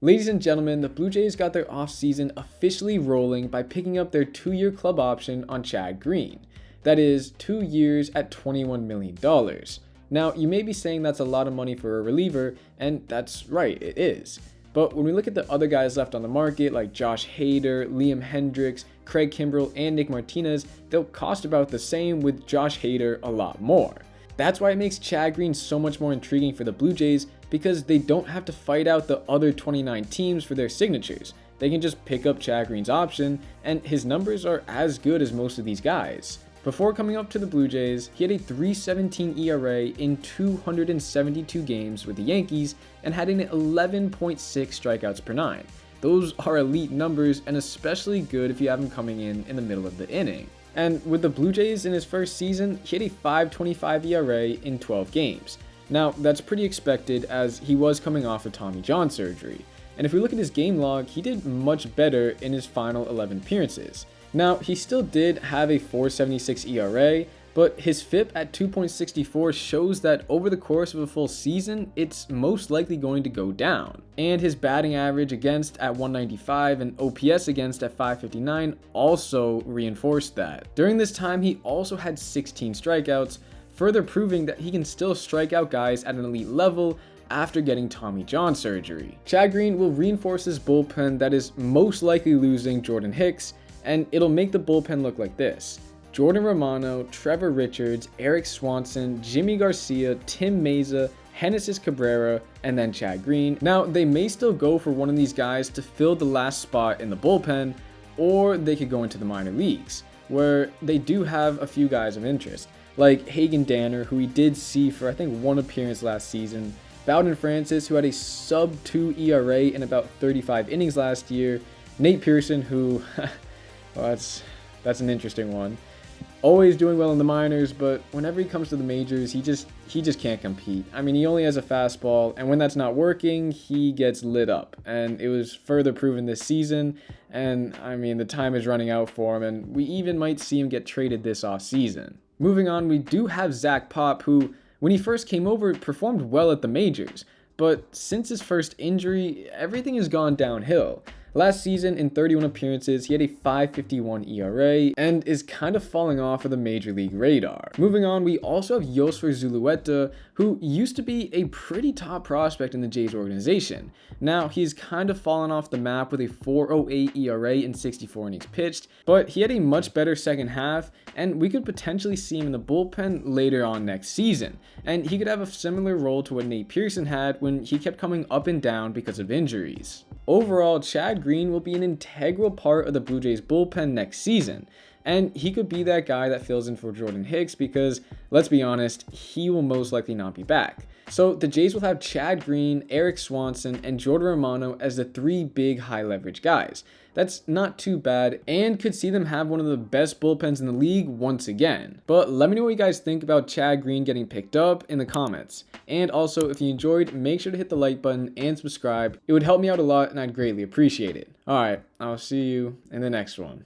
Ladies and gentlemen, the Blue Jays got their offseason officially rolling by picking up their 2-year club option on Chad Greene. That is 2 years at $21 million. Now, you may be saying that's a lot of money for a reliever, and that's right, it is. But when we look at the other guys left on the market, like Josh Hader, Liam Hendricks, Craig Kimbrell, and Nick Martinez, they'll cost about the same, with Josh Hader a lot more. That's why it makes Chad Greene so much more intriguing for the Blue Jays, because they don't have to fight out the other 29 teams for their signatures. They can just pick up Chad Greene's option, and his numbers are as good as most of these guys. Before coming up to the Blue Jays, he had a 3.17 ERA in 272 games with the Yankees and had an 11.6 strikeouts per 9. Those are elite numbers, and especially good if you have him coming in the middle of the inning. And with the Blue Jays in his first season, he had a 5.25 ERA in 12 games. Now, that's pretty expected as he was coming off of Tommy John surgery. And if we look at his game log, he did much better in his final 11 appearances. Now, he still did have a 4.76 ERA, but his FIP at 2.64 shows that over the course of a full season, it's most likely going to go down. And his batting average against at 195 and OPS against at 559 also reinforced that. During this time, he also had 16 strikeouts, further proving that he can still strike out guys at an elite level after getting Tommy John surgery. Chad Greene will reinforce his bullpen that is most likely losing Jordan Hicks, and it'll make the bullpen look like this: Jordan Romano, Trevor Richards, Eric Swanson, Jimmy Garcia, Tim Meza, Genesis Cabrera, and then Chad Greene. Now, they may still go for one of these guys to fill the last spot in the bullpen, or they could go into the minor leagues, where they do have a few guys of interest, like Hagen Danner, who we did see for I think one appearance last season, Bowden Francis, who had a sub-2 ERA in about 35 innings last year, Nate Pearson, who, well, that's an interesting one. Always doing well in the minors, but whenever he comes to the majors, he just can't compete. I mean, he only has a fastball, and when that's not working, he gets lit up. And it was further proven this season, and I mean, the time is running out for him, and we even might see him get traded this offseason. Moving on, we do have Zach Pop, who, when he first came over, performed well at the majors, but since his first injury, everything has gone downhill. Last season, in 31 appearances, he had a 5.51 ERA and is kind of falling off of the major league radar. Moving on, we also have Yosfer Zulueta, who used to be a pretty top prospect in the Jays organization. Now, he's kind of fallen off the map with a 4.08 ERA in 64 innings pitched, but he had a much better second half, and we could potentially see him in the bullpen later on next season. And he could have a similar role to what Nate Pearson had when he kept coming up and down because of injuries. Overall, Chad Greene will be an integral part of the Blue Jays bullpen next season, and he could be that guy that fills in for Jordan Hicks because, let's be honest, he will most likely not be back. So the Jays will have Chad Greene, Eric Swanson, and Jordan Romano as the 3 big high leverage guys. That's not too bad, and could see them have one of the best bullpens in the league once again. But let me know what you guys think about Chad Greene getting picked up in the comments. And also, if you enjoyed, make sure to hit the like button and subscribe. It would help me out a lot, and I'd greatly appreciate it. Alright, I'll see you in the next one.